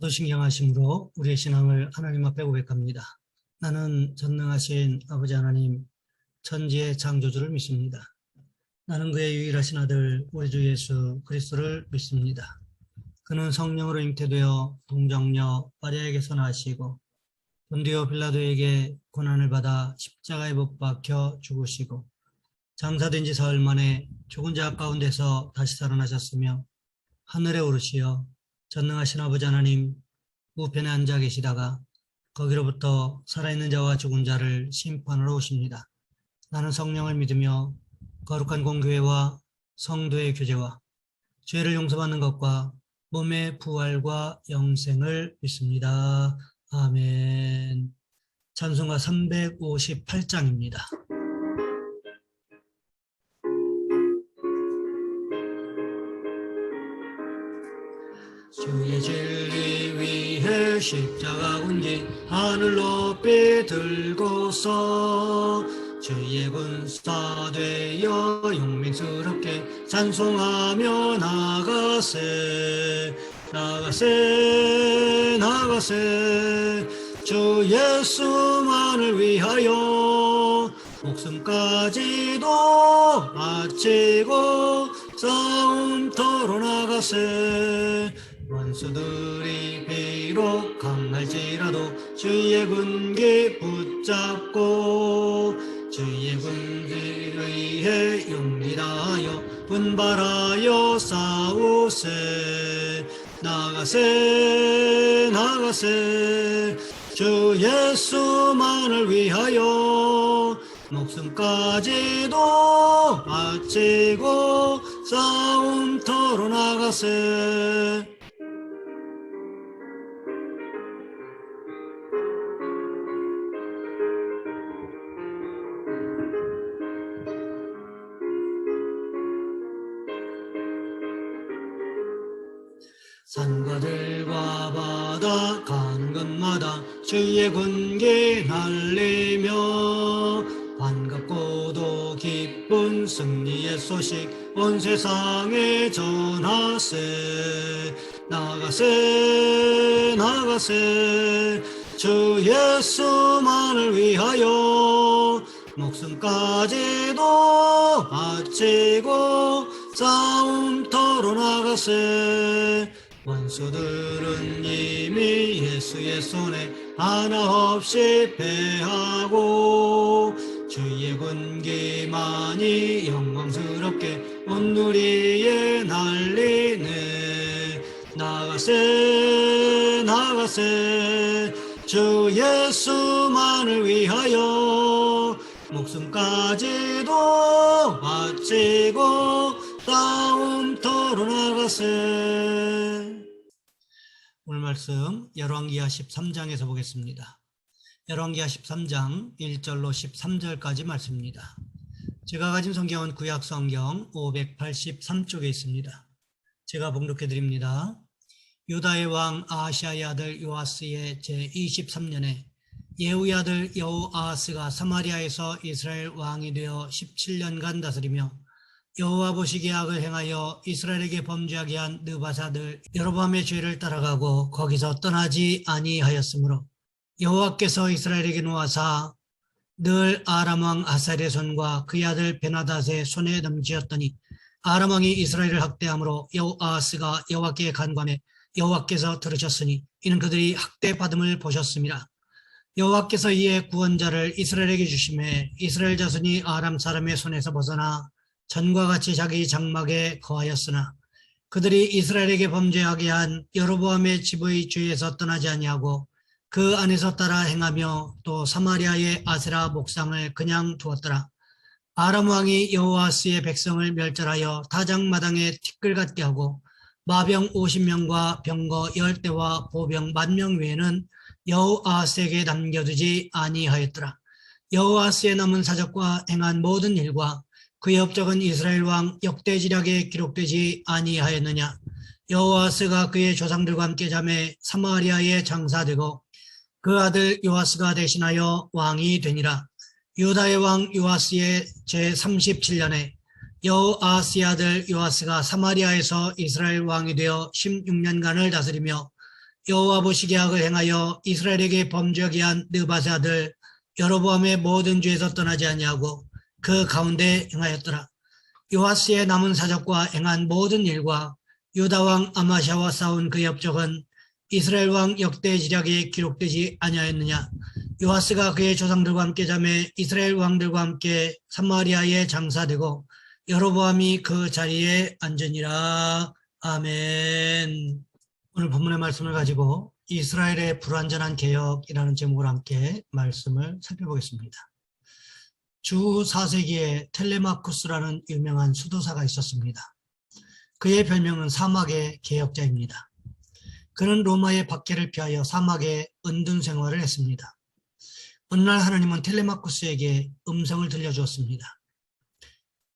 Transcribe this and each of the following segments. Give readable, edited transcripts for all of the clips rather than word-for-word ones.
신경하심으로 우리의 신앙을 하나님 앞에 고백합니다. 나는 전능하신 아버지 하나님, 천지의 창조주를 믿습니다. 나는 그의 유일하신 아들 우리 주 예수 그리스도를 믿습니다. 그는 성령으로 잉태되어 동정녀 마리아에게서 나시고 본디오 빌라도에게 고난을 받아 십자가에 못 박혀 죽으시고 장사된 지 사흘 만에 죽은 자 가운데서 다시 살아나셨으며 하늘에 오르시어 전능하신 아버지 하나님 우편에 앉아 계시다가 거기로부터 살아있는 자와 죽은 자를 심판하러 오십니다. 나는 성령을 믿으며 거룩한 공교회와 성도의 교제와 죄를 용서받는 것과 몸의 부활과 영생을 믿습니다. 아멘. 찬송가 358장입니다. 주의 진리 위해 십자가 운지 하늘 높이 들고서 주의 군사 되어 용맹스럽게 찬송하며 나가세 주 예수만을 위하여 목숨까지도 바치고 싸움터로 나가세 원수들이 비록 강할지라도 주의 군기 붙잡고 주의 군기를 위해 용기 다하여 분발하여 싸우세 나가세 주 예수만을 위하여 목숨까지도 바치고 싸움터로 나가세 산과들과 바다 가는 곳마다 주의 군기 날리며 반갑고도 기쁜 승리의 소식 온 세상에 전하세 나가세 주 예수만을 위하여 목숨까지도 바치고 싸움터로 나가세 원수들은 이미 예수의 손에 하나 없이 패하고 주의 군기만이 영광스럽게 온 누리에 날리네 나가세 주 예수만을 위하여 목숨까지도 바치고 싸움터로 나가세. 오늘 말씀 열왕기하 13장에서 보겠습니다. 열왕기하 13장 1절로 13절까지 말씀입니다. 제가 가진 성경은 구약 성경 583쪽에 있습니다. 제가 봉독해 드립니다. 유다의 왕 아하시아의 아들 요아스의 제23년에 예후의 아들 여호아하스가 사마리아에서 이스라엘 왕이 되어 17년간 다스리며 여호와 보시기에 악을 행하여 이스라엘에게 범죄하게 한 느밧 아들 여로보암의 죄를 따라가고 거기서 떠나지 아니하였으므로 여호와께서 이스라엘에게 놓아사 늘 아람 왕 아살의 손과 그의 아들 베나닷의 손에 넘지었더니 아람 왕이 이스라엘을 학대함으로 여호아하스가 여호와께 간구하매 여호와께서 들으셨으니 이는 그들이 학대받음을 보셨습니다. 여호와께서 이에 구원자를 이스라엘에게 주심에 이스라엘 자손이 아람 사람의 손에서 벗어나 전과 같이 자기 장막에 거하였으나 그들이 이스라엘에게 범죄하게 한 여로보암의 집의 죄에서 떠나지 아니하고 그 안에서 따라 행하며 또 사마리아의 아세라 목상을 그냥 두었더라. 아람 왕이 여호아스의 백성을 멸절하여 다장마당에 티끌같게 하고 마병 50명과 병거 10대와 보병 10,000명 외에는 여호아스에게 남겨두지 아니하였더라. 여호아스의 남은 사적과 행한 모든 일과 그의 업적은 이스라엘 왕 역대지략에 기록되지 아니하였느냐. 여호아스가 그의 조상들과 함께 잠에 사마리아에 장사되고 그 아들 요아스가 대신하여 왕이 되니라. 유다의 왕 요아스의 제37년에 여호아하스의 아들 요아스가 사마리아에서 이스라엘 왕이 되어 16년간을 다스리며 여호와 보시기에 악을 행하여 이스라엘에게 범죄하게 한 느밧의 아들 여로보암의 모든 죄에서 떠나지 아니하고 그 가운데 행하였더라. 요아스의 남은 사적과 행한 모든 일과 유다 왕 아마샤와 싸운 그의 업적은 이스라엘 왕 역대 지략에 기록되지 아니하였느냐. 요아스가 그의 조상들과 함께 잠에 이스라엘 왕들과 함께 사마리아에 장사되고 여로보암이 그 자리에 앉으니라. 아멘. 오늘 본문의 말씀을 가지고 이스라엘의 불완전한 개혁이라는 제목으로 함께 말씀을 살펴보겠습니다. 주 4세기에 텔레마쿠스라는 유명한 수도사가 있었습니다. 그의 별명은 사막의 개혁자입니다. 그는 로마의 박해를 피하여 사막에 은둔 생활을 했습니다. 어느 날 하나님은 텔레마쿠스에게 음성을 들려주었습니다.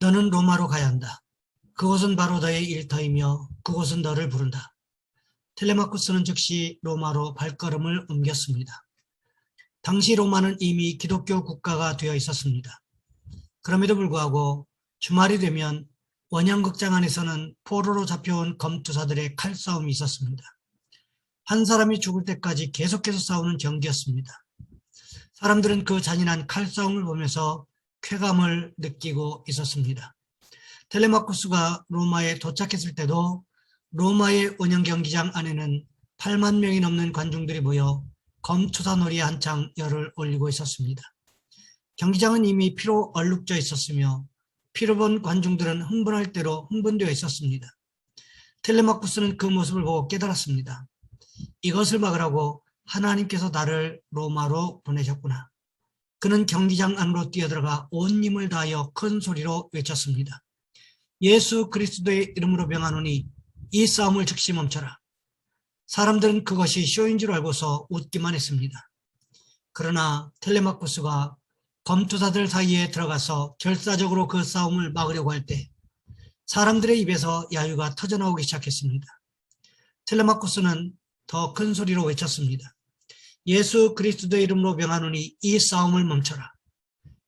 너는 로마로 가야 한다. 그곳은 바로 너의 일터이며 그곳은 너를 부른다. 텔레마쿠스는 즉시 로마로 발걸음을 옮겼습니다. 당시 로마는 이미 기독교 국가가 되어 있었습니다. 그럼에도 불구하고 주말이 되면 원양극장 안에서는 포로로 잡혀온 검투사들의 칼싸움이 있었습니다. 한 사람이 죽을 때까지 계속해서 싸우는 경기였습니다. 사람들은 그 잔인한 칼싸움을 보면서 쾌감을 느끼고 있었습니다. 텔레마쿠스가 로마에 도착했을 때도 로마의 원형 경기장 안에는 8만 명이 넘는 관중들이 모여 검투사 놀이에 한창 열을 올리고 있었습니다. 경기장은 이미 피로 얼룩져 있었으며 피로 본 관중들은 흥분할 대로 흥분되어 있었습니다. 텔레마쿠스는 그 모습을 보고 깨달았습니다. 이것을 막으라고 하나님께서 나를 로마로 보내셨구나. 그는 경기장 안으로 뛰어들어가 온 힘을 다하여 큰 소리로 외쳤습니다. 예수 그리스도의 이름으로 명하노니 이 싸움을 즉시 멈춰라. 사람들은 그것이 쇼인 줄 알고서 웃기만 했습니다. 그러나 텔레마쿠스가 검투사들 사이에 들어가서 결사적으로 그 싸움을 막으려고 할 때 사람들의 입에서 야유가 터져나오기 시작했습니다. 텔레마쿠스는 더 큰 소리로 외쳤습니다. 예수 그리스도의 이름으로 명하노니 이 싸움을 멈춰라.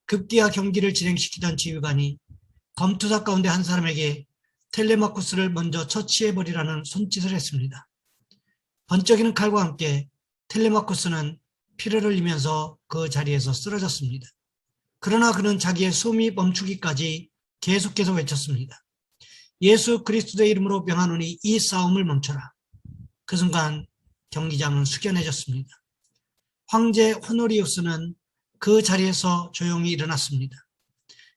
급기야 경기를 진행시키던 지휘관이 검투사 가운데 한 사람에게 텔레마쿠스를 먼저 처치해버리라는 손짓을 했습니다. 번쩍이는 칼과 함께 텔레마쿠스는 피를 흘리면서 그 자리에서 쓰러졌습니다. 그러나 그는 자기의 숨이 멈추기까지 계속해서 외쳤습니다. 예수 그리스도의 이름으로 명하노니 이 싸움을 멈춰라. 그 순간 경기장은 숙연해졌습니다. 황제 호노리우스는 그 자리에서 조용히 일어났습니다.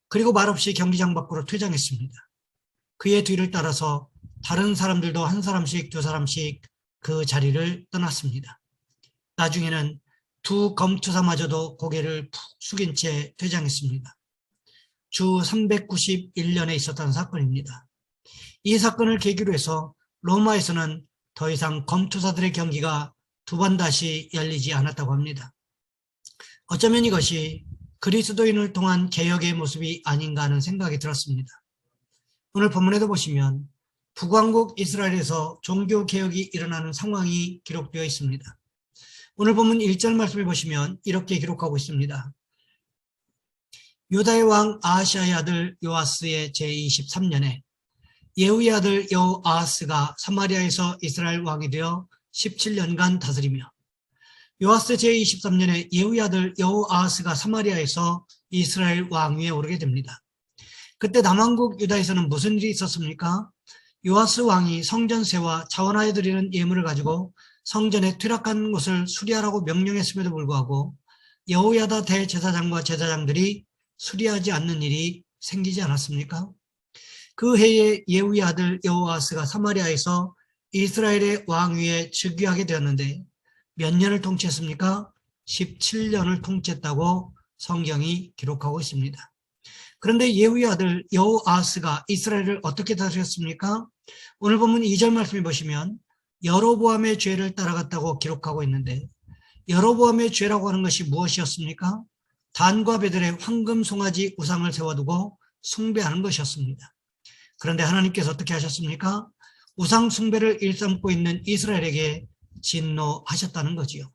그리고 말없이 경기장 밖으로 퇴장했습니다. 그의 뒤를 따라서 다른 사람들도 한 사람씩 두 사람씩 그 자리를 떠났습니다. 나중에는 두 검투사마저도 고개를 푹 숙인 채 퇴장했습니다. 주 391년에 있었던 사건입니다. 이 사건을 계기로 해서 로마에서는 더 이상 검투사들의 경기가 두 번 다시 열리지 않았다고 합니다. 어쩌면 이것이 그리스도인을 통한 개혁의 모습이 아닌가 하는 생각이 들었습니다. 오늘 본문에도 보시면 북왕국 이스라엘에서 종교개혁이 일어나는 상황이 기록되어 있습니다. 오늘 본문 1절 말씀을 보시면 이렇게 기록하고 있습니다. 유다의 왕 아하시아의 아들 요아스의 제23년에 예후의 아들 여호아하스가 사마리아에서 이스라엘 왕이 되어 17년간 다스리며 요아스 제23년에 예후의 아들 여호아하스가 사마리아에서 이스라엘 왕위에 오르게 됩니다. 그때 남왕국 유다에서는 무슨 일이 있었습니까? 요아스 왕이 성전세와 자원하에 드리는 예물을 가지고 성전의 퇴락한 곳을 수리하라고 명령했음에도 불구하고 여호야다 대제사장과 제사장들이 수리하지 않는 일이 생기지 않았습니까? 그 해에 예후의 아들 여호아스가 사마리아에서 이스라엘의 왕위에 즉위하게 되었는데 몇 년을 통치했습니까? 17년을 통치했다고 성경이 기록하고 있습니다. 그런데 예후의 아들 여호아스가 이스라엘을 어떻게 다스렸습니까? 오늘 본문 2절 말씀을 보시면 여로보암의 죄를 따라갔다고 기록하고 있는데 여로보암의 죄라고 하는 것이 무엇이었습니까? 단과 베들의 황금 송아지 우상을 세워두고 숭배하는 것이었습니다. 그런데 하나님께서 어떻게 하셨습니까? 우상 숭배를 일삼고 있는 이스라엘에게 진노하셨다는 거지요.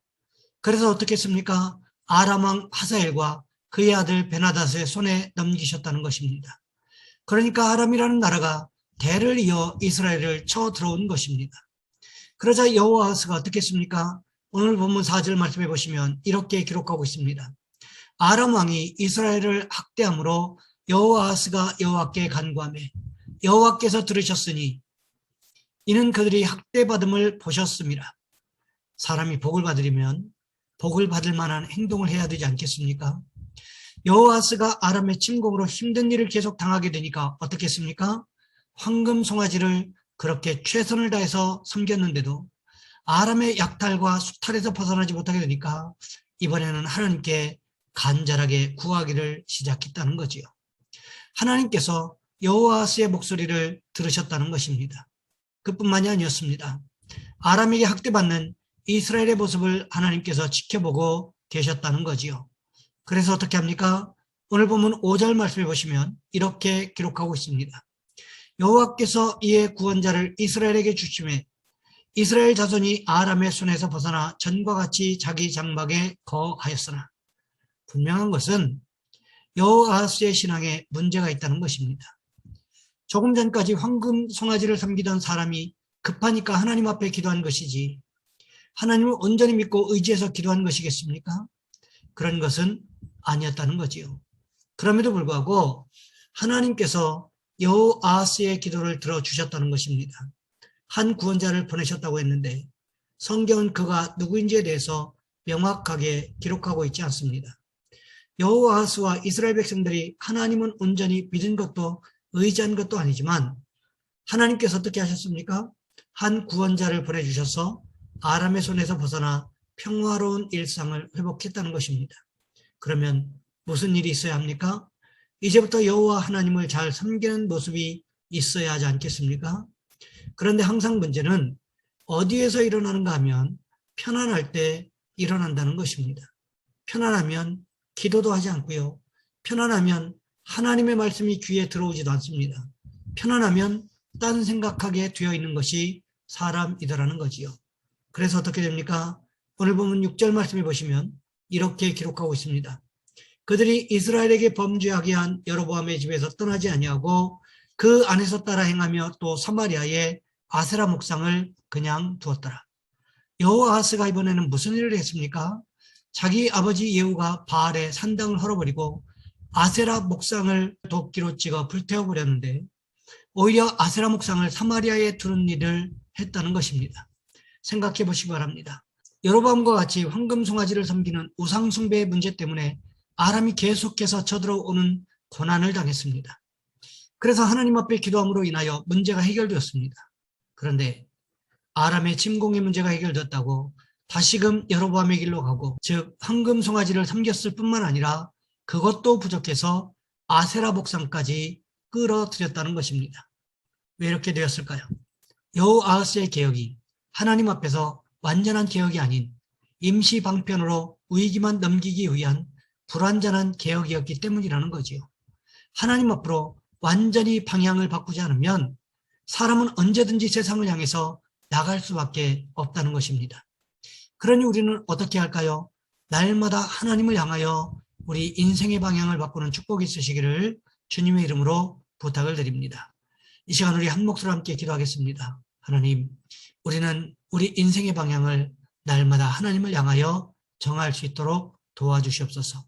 그래서 어떻게 했습니까? 아람 왕 하사엘과 그의 아들 베나닷의 손에 넘기셨다는 것입니다. 그러니까 아람이라는 나라가 대를 이어 이스라엘을 쳐 들어온 것입니다. 그러자 여호와하스가 어떻게 했습니까? 오늘 본문 4절 말씀해 보시면 이렇게 기록하고 있습니다. 아람 왕이 이스라엘을 학대함으로 여호아하스가 여호와께 간구하매 여호와께서 들으셨으니 이는 그들이 학대받음을 보셨습니다. 사람이 복을 받으려면 복을 받을 만한 행동을 해야 되지 않겠습니까? 여호아하스가 아람의 침공으로 힘든 일을 계속 당하게 되니까 어떻게 했습니까? 황금 송아지를 그렇게 최선을 다해서 섬겼는데도 아람의 약탈과 수탈에서 벗어나지 못하게 되니까 이번에는 하나님께 간절하게 구하기를 시작했다는 거지요. 하나님께서 여호아하스의 목소리를 들으셨다는 것입니다. 그뿐만이 아니었습니다. 아람에게 학대받는 이스라엘의 모습을 하나님께서 지켜보고 계셨다는 거지요. 그래서 어떻게 합니까? 오늘 보면 5절 말씀해 보시면 이렇게 기록하고 있습니다. 여호와께서 이에 구원자를 이스라엘에게 주심에 이스라엘 자손이 아람의 손에서 벗어나 전과 같이 자기 장막에 거하였으나 분명한 것은 여호아하스의 신앙에 문제가 있다는 것입니다. 조금 전까지 황금 송아지를 섬기던 사람이 급하니까 하나님 앞에 기도한 것이지 하나님을 온전히 믿고 의지해서 기도한 것이겠습니까? 그런 것은 아니었다는 거지요. 그럼에도 불구하고 하나님께서 여호아하스의 기도를 들어주셨다는 것입니다. 한 구원자를 보내셨다고 했는데 성경은 그가 누구인지에 대해서 명확하게 기록하고 있지 않습니다. 여호아하스와 이스라엘 백성들이 하나님은 온전히 믿은 것도 의지한 것도 아니지만 하나님께서 어떻게 하셨습니까? 한 구원자를 보내주셔서 아람의 손에서 벗어나 평화로운 일상을 회복했다는 것입니다. 그러면 무슨 일이 있어야 합니까? 이제부터 여호와 하나님을 잘 섬기는 모습이 있어야 하지 않겠습니까? 그런데 항상 문제는 어디에서 일어나는가 하면 편안할 때 일어난다는 것입니다. 편안하면 기도도 하지 않고요. 편안하면 하나님의 말씀이 귀에 들어오지도 않습니다. 편안하면 딴 생각하게 되어 있는 것이 사람이더라는 거지요. 그래서 어떻게 됩니까? 오늘 보면 6절 말씀해 보시면 이렇게 기록하고 있습니다. 그들이 이스라엘에게 범죄하게 한 여로보암의 집에서 떠나지 아니하고 그 안에서 따라 행하며 또 사마리아에 아세라 목상을 그냥 두었더라. 여호아하스가 이번에는 무슨 일을 했습니까? 자기 아버지 예후가 바알의 산당을 헐어버리고 아세라 목상을 도끼로 찍어 불태워버렸는데 오히려 아세라 목상을 사마리아에 두는 일을 했다는 것입니다. 생각해 보시기 바랍니다. 여로보암과 같이 황금 송아지를 섬기는 우상 숭배의 문제 때문에 아람이 계속해서 쳐들어오는 고난을 당했습니다. 그래서 하나님 앞에 기도함으로 인하여 문제가 해결되었습니다. 그런데 아람의 침공의 문제가 해결됐다고 다시금 여로보암의 길로 가고 즉 황금 송아지를 섬겼을 뿐만 아니라 그것도 부족해서 아세라 목상까지 끌어들였다는 것입니다. 왜 이렇게 되었을까요? 여호아하스의 개혁이 하나님 앞에서 완전한 개혁이 아닌 임시 방편으로 위기만 넘기기 위한 불완전한 개혁이었기 때문이라는 거지요. 하나님 앞으로 완전히 방향을 바꾸지 않으면 사람은 언제든지 세상을 향해서 나갈 수밖에 없다는 것입니다. 그러니 우리는 어떻게 할까요? 날마다 하나님을 향하여 우리 인생의 방향을 바꾸는 축복이 있으시기를 주님의 이름으로 부탁을 드립니다. 이 시간 우리 한 목소리로 함께 기도하겠습니다. 하나님, 우리는 우리 인생의 방향을 날마다 하나님을 향하여 정할 수 있도록 도와주시옵소서.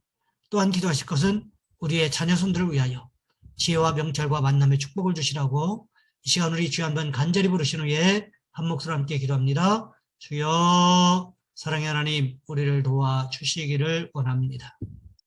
또한 기도하실 것은 우리의 자녀손들을 위하여 지혜와 명철과 만남의 축복을 주시라고 이 시간 우리 주여 한번 간절히 부르신 후에 한 목소리로 함께 기도합니다. 주여, 사랑의 하나님, 우리를 도와주시기를 원합니다.